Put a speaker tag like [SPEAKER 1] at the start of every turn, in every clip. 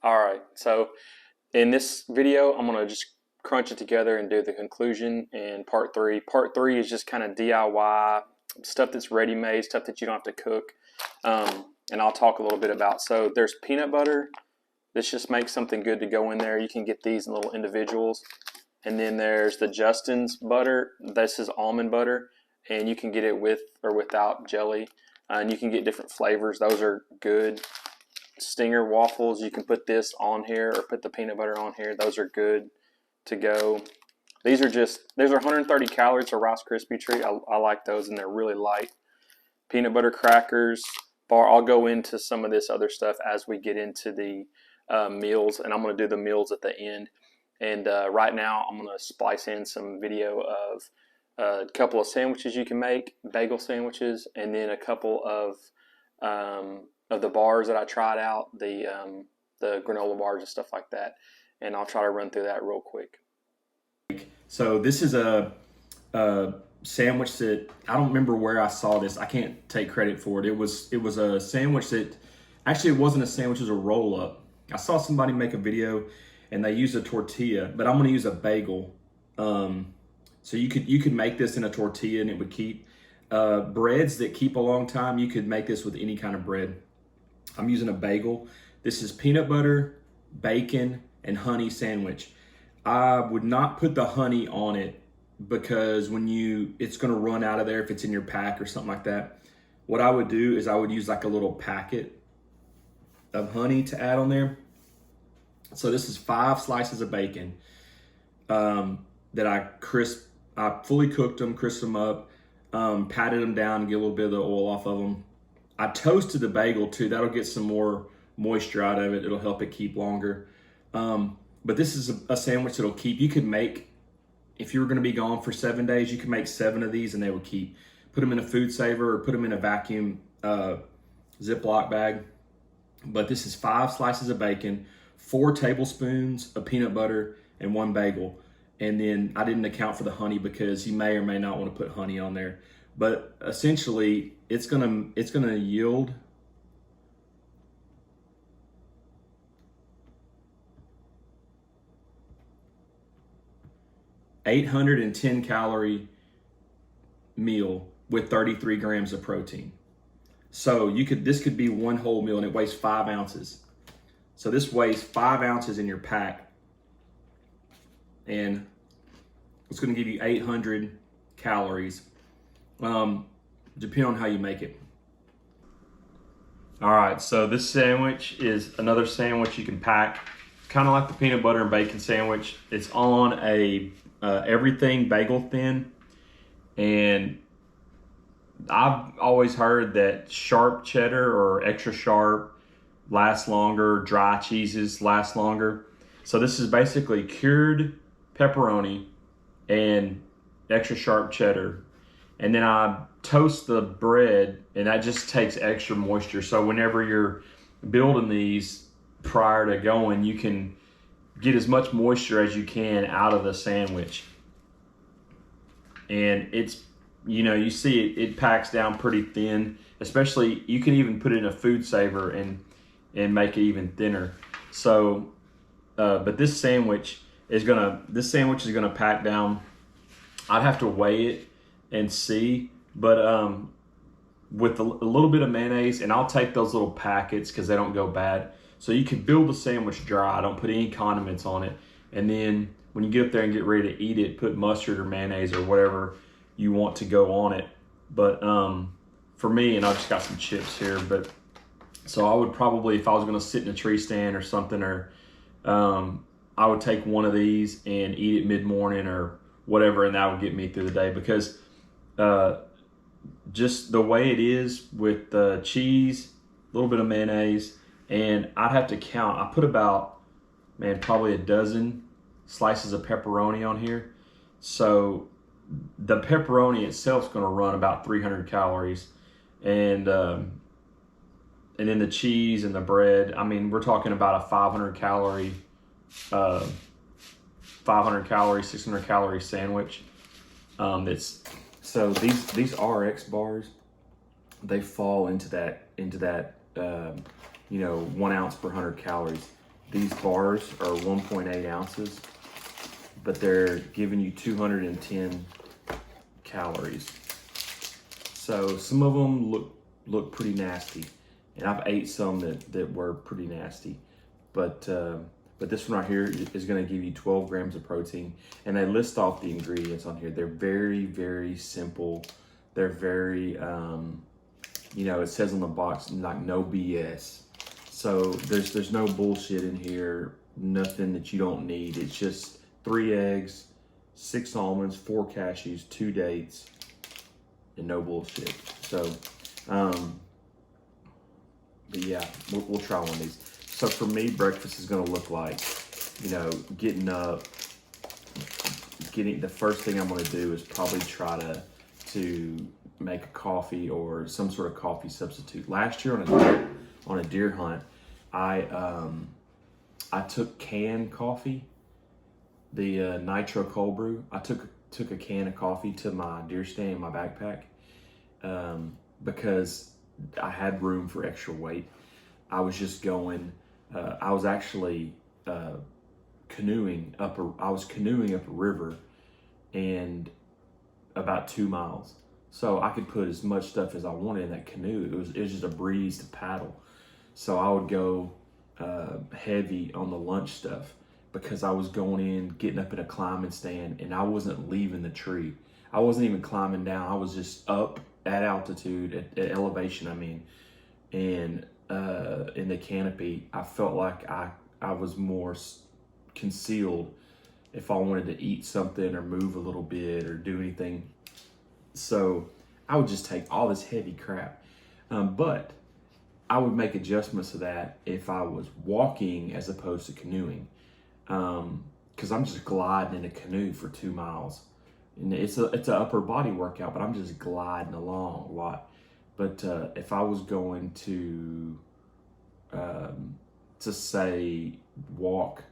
[SPEAKER 1] All right, so in this video, I'm gonna just crunch it together and do the conclusion in part three. Part three is just kind of DIY stuff that's ready-made, stuff that you don't have to cook, and I'll talk a little bit about. So there's peanut butter. This just makes something good to go in there. You can get these in little individuals. And then there's the Justin's butter. This is almond butter, and you can get it with or without jelly. And you can get different flavors. Those are good. Stinger waffles, you can put this on here or put the peanut butter on here. Those are good to go. These are 130 calories for Rice Krispie treat. I like those, and they're really light. Peanut butter crackers bar. I'll go into some of this other stuff as we get into the meals, and I'm going to do the meals at the end. And right now I'm going to splice in some video of a couple of sandwiches you can make, bagel sandwiches, and then a couple of the bars that I tried out, the granola bars and stuff like that. And I'll try to run through that real quick.
[SPEAKER 2] So this is a sandwich that I don't remember where I saw this. I can't take credit for it. It was a sandwich that actually it wasn't a sandwich, it was a roll up. I saw somebody make a video and they used a tortilla, but I'm going to use a bagel. So you could make this in a tortilla and it would keep. Breads that keep a long time, you could make this with any kind of bread. I'm using a bagel. This is peanut butter, bacon, and honey sandwich. I would not put the honey on it because it's gonna run out of there if it's in your pack or something like that. What I would do is I would use like a little packet of honey to add on there. So this is 5 slices of bacon that I fully cooked them, crisped them up, patted them down and get a little bit of the oil off of them. I toasted the bagel too. That'll get some more moisture out of it. It'll help it keep longer. But this is a sandwich that'll keep. You could make, if you were going to be gone for 7 days, you could make 7 of these and they would keep. Put them in a food saver or put them in a vacuum Ziploc bag. But this is 5 slices of bacon, 4 tablespoons of peanut butter, and 1 bagel. And then I didn't account for the honey because you may or may not want to put honey on there. But essentially, it's gonna yield $810 calorie meal with 33 grams of protein. So this could be one whole meal and it weighs 5 ounces. So this weighs 5 ounces in your pack, and it's going to give you 800 calories, depending on how you make it. All right, so this sandwich is another sandwich you can pack, kind of like the peanut butter and bacon sandwich. It's on a everything bagel thin, and I've always heard that sharp cheddar or extra sharp lasts longer, dry cheeses last longer. So this is basically cured pepperoni and extra sharp cheddar, and then I toast the bread, and that just takes extra moisture. So whenever you're building these prior to going, you can get as much moisture as you can out of the sandwich. And it's, you see it packs down pretty thin. Especially, you can even put it in a food saver and make it even thinner. So but this sandwich is gonna pack down. I'd have to weigh it and see, but with a little bit of mayonnaise, and I'll take those little packets because they don't go bad. So you can build the sandwich dry. Don't put any condiments on it, and then when you get up there and get ready to eat it, put mustard or mayonnaise or whatever you want to go on it. But for me, and I've just got some chips here, but so I would probably, if I was going to sit in a tree stand or something, or I would take one of these and eat it mid-morning or whatever, and that would get me through the day. Because just the way it is with the cheese, a little bit of mayonnaise, and I'd have to count. I put about, probably a dozen slices of pepperoni on here. So the pepperoni itself is going to run about 300 calories. And then the cheese and the bread, we're talking about a 500 calorie, 600 calorie sandwich. So these RX bars, they fall into that 1 ounce per 100 calories. these bars are 1.8 ounces, but they're giving you 210 calories. So some of them look pretty nasty, and I've ate some that were pretty nasty, but this one right here is going to give you 12 grams of protein, and they list off the ingredients on here. They're very, very simple. They're very, it says on the box, like, no BS. So there's no bullshit in here, nothing that you don't need. It's just 3 eggs, 6 almonds, 4 cashews, 2 dates, and no bullshit. So, but yeah, we'll try one of these. So for me, breakfast is gonna look like, getting up, the first thing I'm gonna do is probably try to make a coffee or some sort of coffee substitute. Last year on a deer hunt, I took canned coffee, the nitro cold brew. I took a can of coffee to my deer stand in my backpack because I had room for extra weight. I was just going. I was actually canoeing up a river, and about 2 miles. So I could put as much stuff as I wanted in that canoe. It was just a breeze to paddle. So I would go heavy on the lunch stuff because I was going in, getting up in a climbing stand, and I wasn't leaving the tree. I wasn't even climbing down. I was just up at altitude, at elevation, and in the canopy. I felt like I was more concealed if I wanted to eat something or move a little bit or do anything. So I would just take all this heavy crap. But I would make adjustments to that if I was walking as opposed to canoeing. Because I'm just gliding in a canoe for 2 miles. And it's an upper body workout, but I'm just gliding along a lot. But if I was going to say walk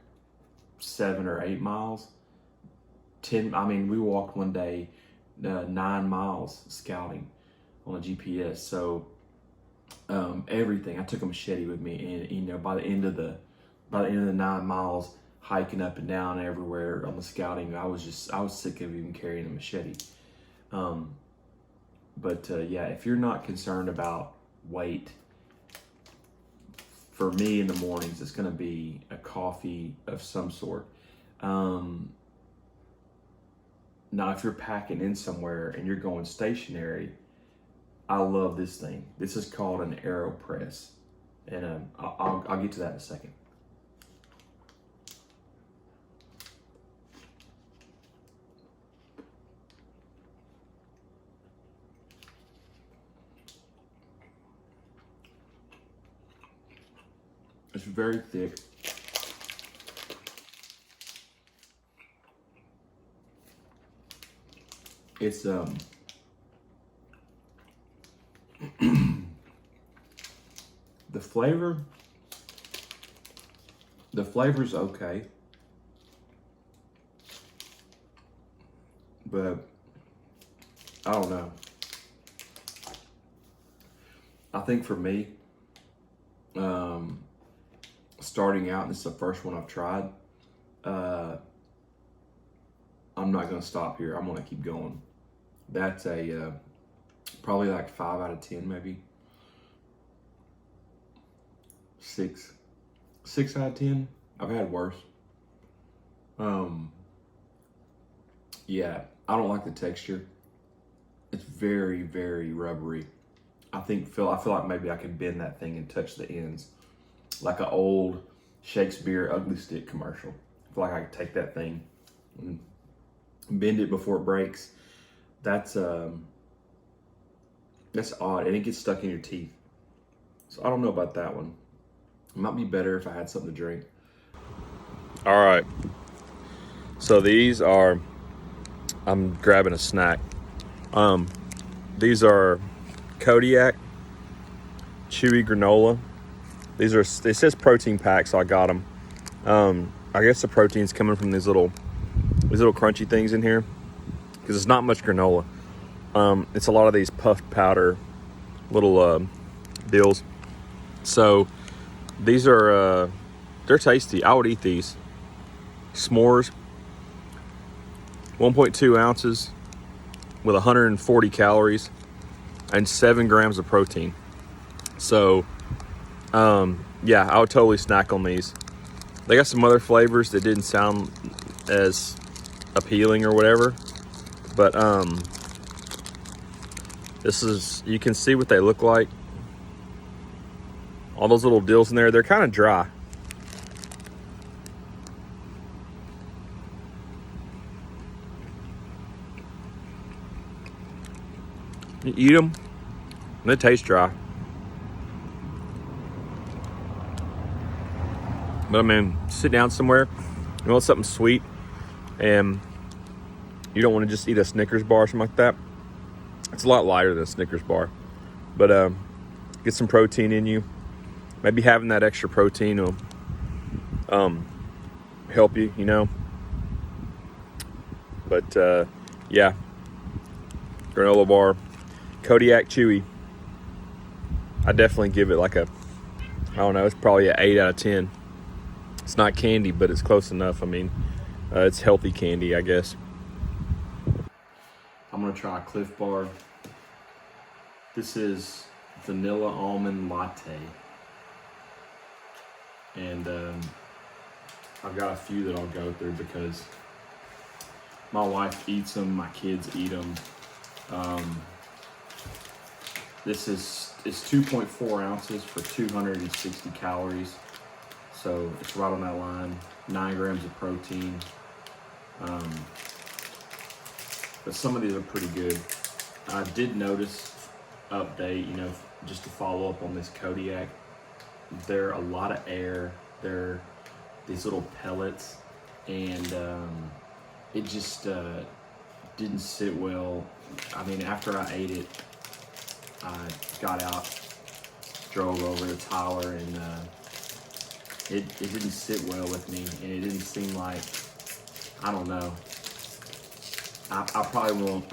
[SPEAKER 2] 7 or 8 miles, we walked one day 9 miles scouting on a GPS. So everything, I took a machete with me, and by the end of the 9 miles, hiking up and down everywhere on the scouting, I was sick of even carrying a machete. But if you're not concerned about weight, for me in the mornings, it's going to be a coffee of some sort. Now, if you're packing in somewhere and you're going stationary, I love this thing. This is called an AeroPress, and I'll get to that in a second. It's very thick. It's the flavor's okay, but I don't know. I think for me, starting out, and this is the first one I've tried, I'm not gonna stop here. I'm gonna keep going. That's a probably like 5 out of 10, maybe 6 out of 10. I've had worse. Yeah, I don't like the texture. It's very, very rubbery. I feel like maybe I could bend that thing and touch the ends, like an old Shakespeare ugly stick commercial. I feel like I could take that thing and bend it before it breaks. That's odd, and it gets stuck in your teeth. So I don't know about that one. It might be better if I had something to drink.
[SPEAKER 1] All right. So these are, I'm grabbing a snack. These are Kodiak chewy granola. It says protein pack, so I got them. I guess the protein's coming from these little crunchy things in here, because it's not much granola. It's a lot of these puffed powder little deals. So these are
[SPEAKER 2] They're tasty. I would eat these. S'mores, 1.2 ounces with 140 calories and 7 grams of protein. So, yeah, I would totally snack on these. They got some other flavors that didn't sound as appealing or whatever, but this is, you can see what they look like. All those little deals in there, they're kind of dry. You eat them, and they taste dry. But I mean, sit down somewhere, you want something sweet, and you don't want to just eat a Snickers bar or something like that. It's a lot lighter than a Snickers bar. But get some protein in you. Maybe having that extra protein will help you, you know. But yeah, granola bar, Kodiak Chewy. I definitely give it like a, I don't know, it's probably an 8 out of 10. It's not candy, but it's close enough. I mean, it's healthy candy, I guess. I'm gonna try a Cliff Bar. This is vanilla almond latte. And I've got a few that I'll go through because my wife eats them, my kids eat them. This is 2.4 ounces for 260 calories. So it's right on that line, 9 grams of protein. But some of these are pretty good. I did notice, update, you know, just to follow up on this Kodiak, they're a lot of air. They're these little pellets, and it just didn't sit well. I mean, after I ate it, I got out, drove over to Tyler, and it didn't sit well with me, and it didn't seem like, I don't know. I probably won't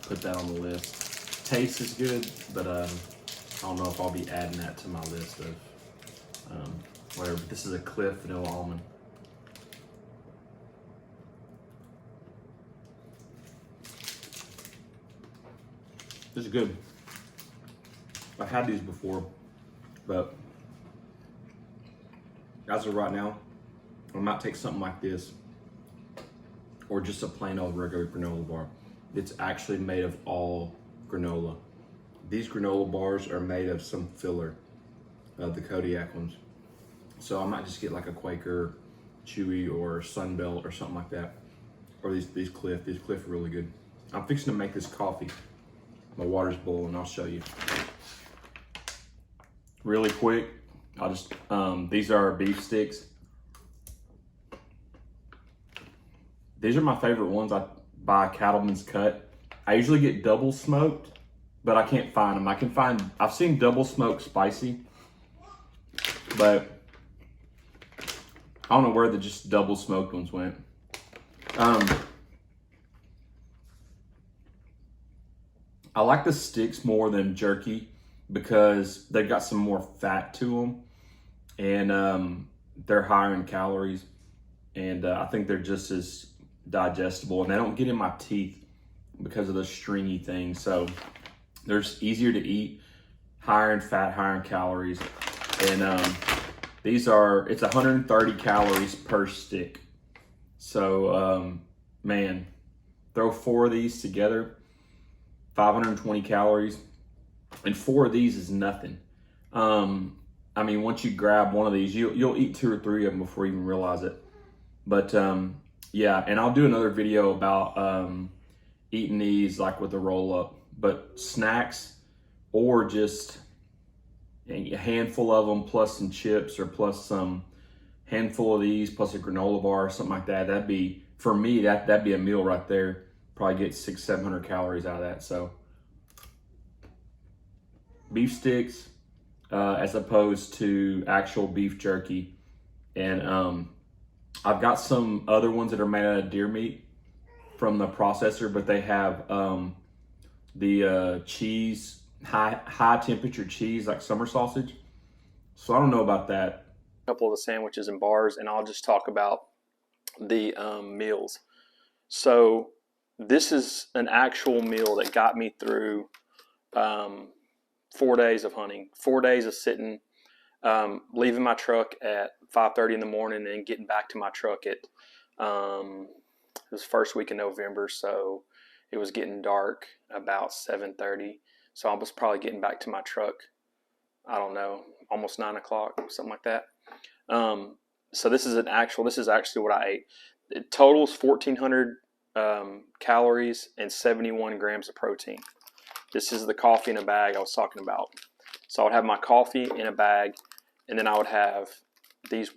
[SPEAKER 2] put that on the list. Taste is good, but I don't know if I'll be adding that to my list of whatever. This is a Cliff vanilla almond. This is good. I've had these before, but as of right now, I might take something like this, or just a plain old regular granola bar. It's actually made of all granola. These granola bars are made of some filler, the Kodiak ones. So I might just get like a Quaker, Chewy, or Sunbelt or something like that. Or these Cliff. These Cliff are really good. I'm fixing to make this coffee. My water's boiling, I'll show you. Really quick, I'll just, these are beef sticks. These are my favorite ones. I buy Cattleman's Cut. I usually get double smoked, but I can't find them. I've seen double smoked spicy, but I don't know where the just double smoked ones went. I like the sticks more than jerky because they've got some more fat to them, and they're higher in calories, and I think they're just as digestible, and they don't get in my teeth because of the stringy thing. So they're easier to eat, higher in fat, higher in calories, and these are, it's 130 calories per stick. So man, throw 4 of these together, 520 calories, and 4 of these is nothing. I mean, once you grab one of these, you'll eat 2 or 3 of them before you even realize it. But yeah, and I'll do another video about eating these like with a roll up, but snacks, or just a handful of them plus some chips, or plus some handful of these plus a granola bar or something like that. That'd be, for me, that'd be a meal right there. Probably get 600-700 calories out of that. So beef sticks as opposed to actual beef jerky. And I've got some other ones that are made out of deer meat from the processor, but they have the cheese, high temperature cheese, like summer sausage. So I don't know about that.
[SPEAKER 1] a couple of the sandwiches and bars, and I'll just talk about the meals. So this is an actual meal that got me through 4 days of hunting, 4 days of sitting, leaving my truck at 5:30 in the morning and getting back to my truck at it was first week in November, so it was getting dark about 7:30. So I was probably getting back to my truck, I don't know, almost 9 o'clock, something like that. So this is actually what I ate. It totals 1,400 calories and 71 grams of protein. This is the coffee in a bag I was talking about. So I would have my coffee in a bag, and then I would have these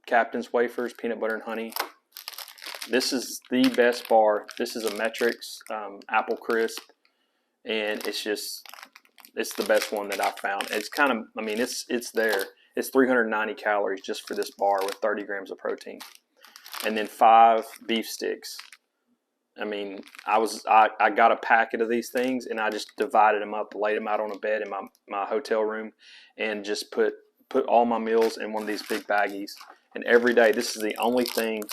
[SPEAKER 1] Captain's wafers, peanut butter and honey. This is the best bar. This is a Metrics Apple Crisp, and it's the best one that I found. It's kind of, I mean, it's there. It's 390 calories just for this bar with 30 grams of protein, and then 5 beef sticks. I mean, I got a packet of these things, and I just divided them up, laid them out on a bed in my hotel room, and just put all my meals in one of these big baggies. And every day, this is the only thing.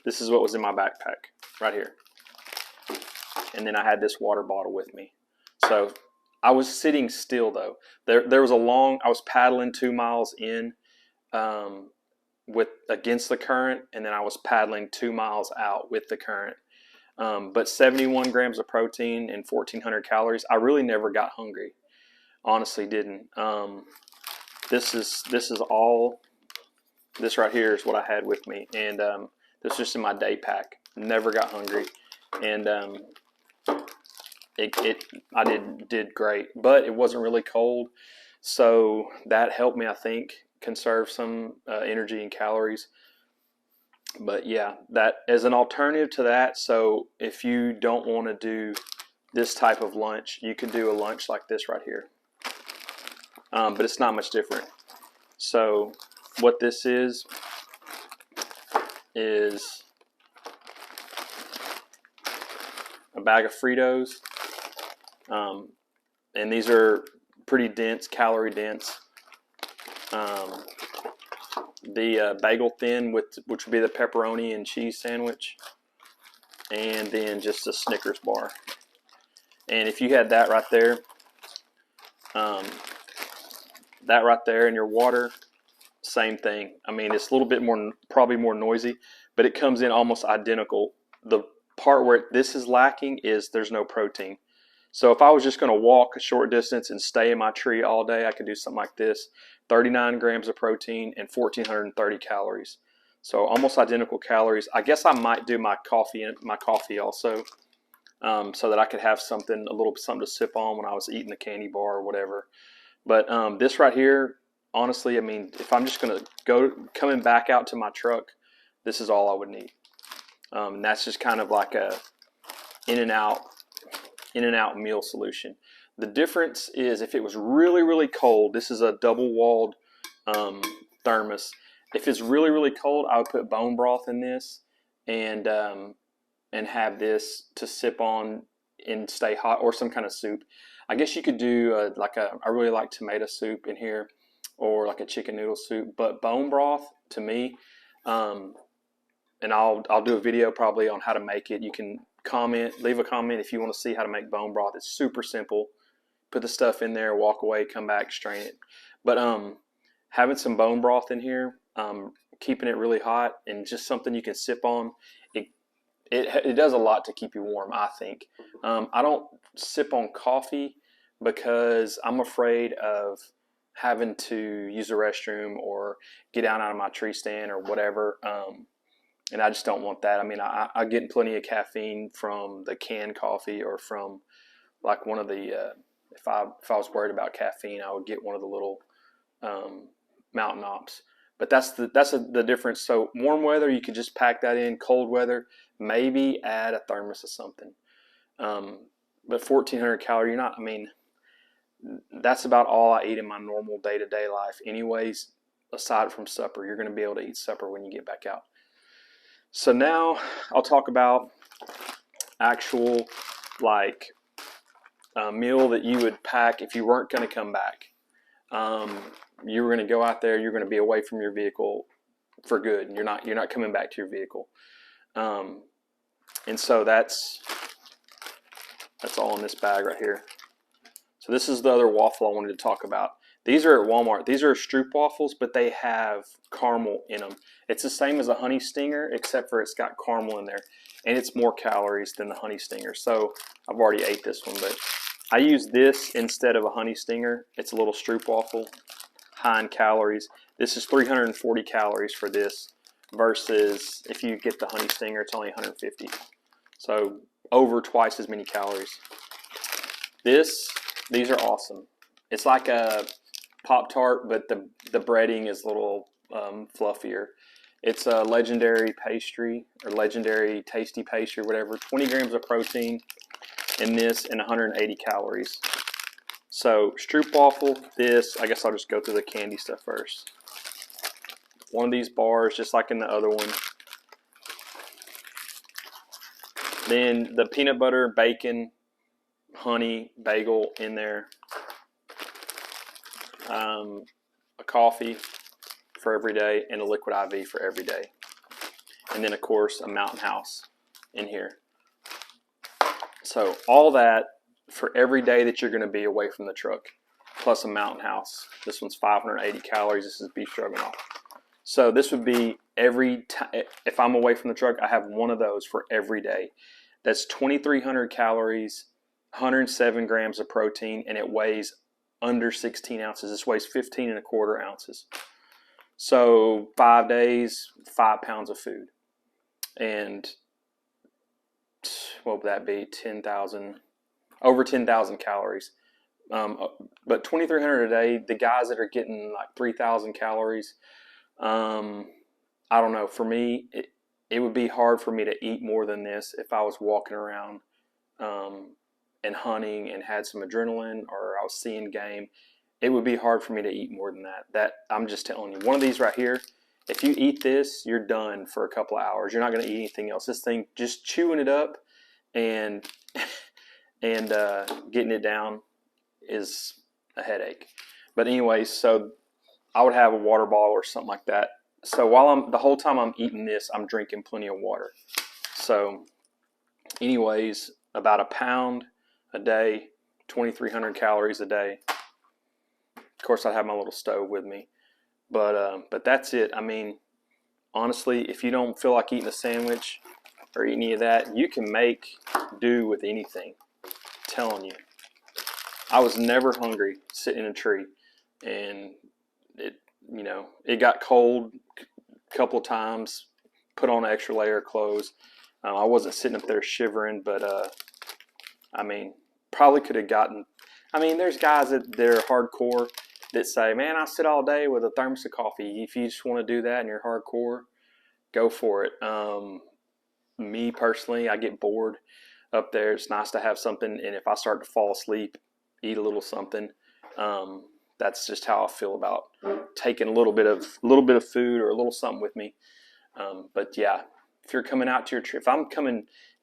[SPEAKER 1] This is what was in my backpack right here. And then I had this water bottle with me. So I was sitting still though. There was I was paddling 2 miles in against the current, and then I was paddling 2 miles out with the current. But 71 grams of protein and 1,400 calories. I really never got hungry. Honestly, didn't. This right here is what I had with me, and this is just in my day pack. Never got hungry, and I did great, but it wasn't really cold, so that helped me, I think, conserve some energy and calories. But yeah, that as an alternative to that. So if you don't want to do this type of lunch, you could do a lunch like this right here, but it's not much different. So what this is a bag of Fritos, and these are pretty dense, calorie dense. The bagel thin, which would be the pepperoni and cheese sandwich, and then just a Snickers bar. And if you had that right there, in your water, same thing. I mean, it's a little bit more, probably more noisy, but it comes in almost identical. The part where this is lacking is there's no protein. So if I was just going to walk a short distance and stay in my tree all day, I could do something like this: 39 grams of protein and 1,430 calories. So almost identical calories. I guess I might do my coffee also, so that I could have something to sip on when I was eating the candy bar or whatever. But this right here, honestly, I mean, if I'm just going to coming back out to my truck, this is all I would need. And that's just kind of like a in and out meal solution. The difference is if it was really, really cold, this is a double-walled thermos. If it's really, really cold, I would put bone broth in this and have this to sip on and stay hot, or some kind of soup. I guess you could do I really like tomato soup in here, or like a chicken noodle soup. But bone broth, to me, and I'll do a video probably on how to make it. You can leave a comment if you want to see how to make bone broth. It's super simple. Put the stuff in there, walk away, come back, strain it. But having some bone broth in here, keeping it really hot, and just something you can sip on, it does a lot to keep you warm, I think. I don't sip on coffee because I'm afraid of having to use the restroom or get out of my tree stand or whatever. And I just don't want that. I mean, I get plenty of caffeine from the canned coffee, or from like one of the, if I was worried about caffeine, I would get one of the little Mountain Ops. But that's the difference. So warm weather, you could just pack that in. Cold weather, maybe add a thermos of something. But 1,400 calories, I mean, that's about all I eat in my normal day-to-day life anyways, aside from supper. You're going to be able to eat supper when you get back out. So now I'll talk about actual meal that you would pack if you weren't going to come back. You're going to go out there. You're going to be away from your vehicle for good. You're not coming back to your vehicle. And so that's all in this bag right here. So this is the other waffle I wanted to talk about. These are at Walmart. These are Stroop waffles, but they have caramel in them. It's the same as a honey stinger, except for it's got caramel in there, and it's more calories than the honey stinger. So I've already ate this one, but I use this instead of a honey stinger. It's a little Stroop waffle, high in calories. This is 340 calories for this, versus if you get the honey stinger, it's only 150. So over twice as many calories. These are awesome. It's like a Pop-Tart, but the breading is a little fluffier. It's a legendary pastry, or legendary tasty pastry, whatever. 20 grams of protein in this and 180 calories. So Stroop waffle, this, I guess I'll just go through the candy stuff first. One of these bars, just like in the other one. Then the peanut butter, bacon, honey bagel in there. A coffee for every day, and a liquid IV for every day. And then, of course, a Mountain House in here. So all that for every day that you're going to be away from the truck, plus a Mountain House. This one's 580 calories. This is beef stroganoff. So this would be every time, if I'm away from the truck, I have one of those for every day. That's 2,300 calories, 107 grams of protein, and it weighs under 16 ounces. This weighs 15 and a quarter ounces. So 5 days, 5 pounds of food. And what would that be? 10,000, over 10,000 calories. But 2,300 a day, the guys that are getting like 3,000 calories, I don't know. For me, it would be hard for me to eat more than this if I was walking around and hunting and had some adrenaline, or I was seeing game. It would be hard for me to eat more than that. That, I'm just telling you. One of these right here, if you eat this, you're done for a couple of hours. You're not going to eat anything else. This thing, just chewing it up and getting it down is a headache. But anyways, so I would have a water bottle or something like that. So while the whole time I'm eating this, I'm drinking plenty of water. So anyways, about a pound a day, 2,300 calories a day. Of course, I have my little stove with me, but that's it. I mean, honestly, if you don't feel like eating a sandwich or any of that, you can make do with anything. I'm telling you, I was never hungry sitting in a tree, and it got cold a couple of times. Put on an extra layer of clothes. I wasn't sitting up there shivering, but I mean, probably could have gotten. I mean, there's guys they're hardcore that say, man, I sit all day with a thermos of coffee. If you just want to do that and you're hardcore, go for it. Me personally, I get bored up there. It's nice to have something, and if I start to fall asleep, eat a little something. That's just how I feel about taking a little bit of food or a little something with me. But yeah, if you're coming out to your tree, if I'm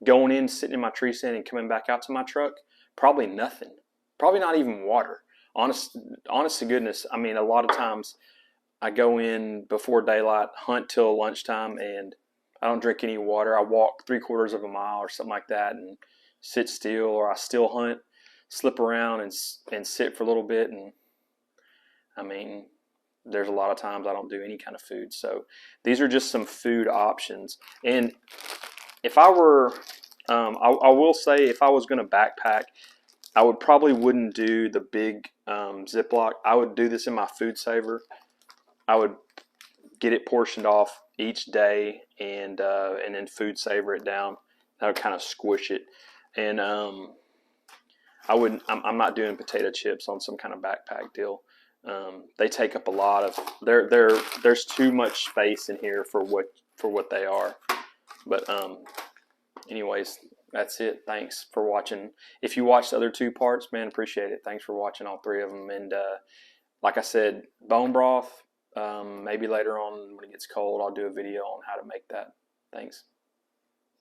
[SPEAKER 1] going in, sitting in my tree stand and coming back out to my truck, probably nothing. Probably not even water. Honest to goodness, I mean, a lot of times I go in before daylight, hunt till lunchtime, and I don't drink any water. I walk 3/4 of a mile or something like that and sit still, or I still hunt, slip around and sit for a little bit. And I mean, there's a lot of times I don't do any kind of food. So these are just some food options. And if I were, I will say, if I was going to backpack, I probably wouldn't do the big Ziploc. I would do this in my food saver. I would get it portioned off each day and then food saver it down. That would kind of squish it. And I'm not doing potato chips on some kind of backpack deal. They take up a lot of. There's too much space in here for what they are. But anyways, that's it. Thanks for watching. If you watched the other 2 parts, man, appreciate it. Thanks for watching all 3 of them. And like I said, bone broth. Maybe later on when it gets cold, I'll do a video on how to make that. Thanks.